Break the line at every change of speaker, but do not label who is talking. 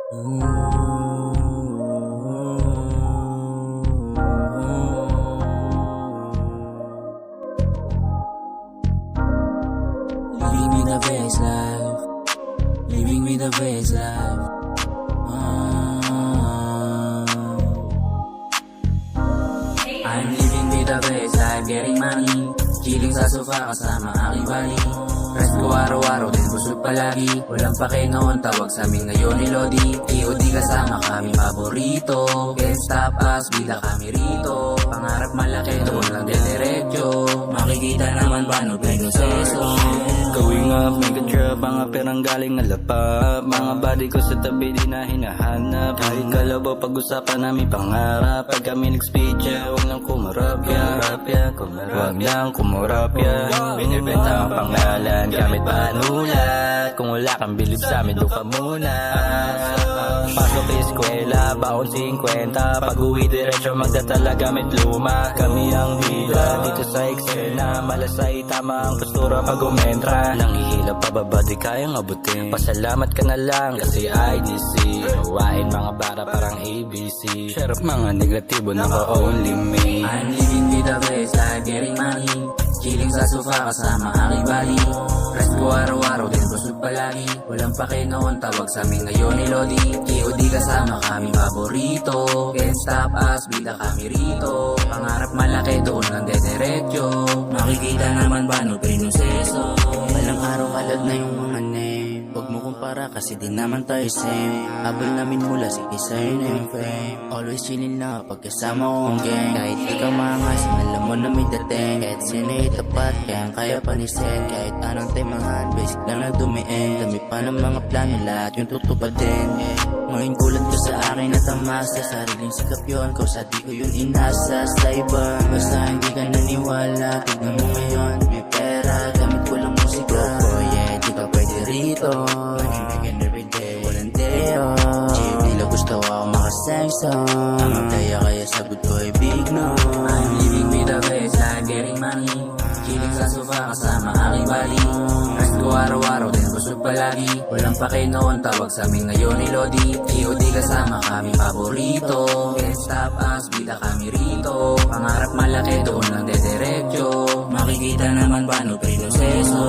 Living me the best life. Living me the best life. I'm living me the best life. Getting money. Chilling sa sofa kasama aking bali. Rest ko araw-araw din busog palagi. Walang pake noon tawag sa amin ngayon ni Lodi. EOD kasama kami paborito. Can't stop us, bida kami rito. Pangarap malaki doon lang diretso. Makikita naman ba no proseso.
Going up, make a trip, mga perang galing alapa. Mga body ko sa tabi di na hinahanap. Kahit kalabaw pag-usapan namin pangarap. Pag kami nag-speech, huwag lang kumurapya. Huwag lang kumurapya. Binibenta ang pangalan gamit panulat. Kung wala kang bilib sa amin, doon ka muna. Pasok eskwela, baon 50. Pag-uwi diretso magdadala gamit luma. Kami ang bida dito sa eksena. Malasay tama ang postura pag umentra. Nanghihila pababa di kayang abutin. Pasalamat ka na lang kasi IDC. Nawain mga bara parang ABC. Share up mga negatibo naka-only me.
I'm living me the best life, getting money. Chilling sa sofa kasama aking bali. Rest ko araw-araw din busog palagi. Walang pake noon tawag sa amin ngayon ni Lodi. EOD kasama kami paborito. Can't stop us, bida kami rito. Pangarap malaki doon lang diretso. Makikita naman ba no proseso. Walang araw kalad na yung mga name. Huwag mo kumpara kasi di naman tayo same. Habol namin mula sige sa'yo na yung fame. Always chillin lang kapag kasama ko ang gang. Kahit di ka mangasin alam mo na may dating. Kahit sino itapat kaya pa ni Sen. Kahit anong timangan basic lang na dumiin. Dami pa ng mga plano lahat yung tutupadin. Ngayon kulat ka sa akin at amasa. Sariling sikap yun cause di ko yun inasa. Sa iba basta hindi ka naniwala. Tignan mo ngayon may pera gamit ko lang musika. Di ka pwede rito. Naging everyday, walang day off. Chill, di lang gusto ako makasengso. Ang magdaya kaya sagot ko ay big no. I'm living me the best life, getting money. Chilling sa sofa kasama aking bali. Rest ko araw-araw din busog palagi. Walang pake noon tawag sa amin ngayon ni Lodi. EOD kasama kami paborito. Can't stop us, bida kami rito. Pangarap malaki doon lang diretso. Makikita naman ba no proseso.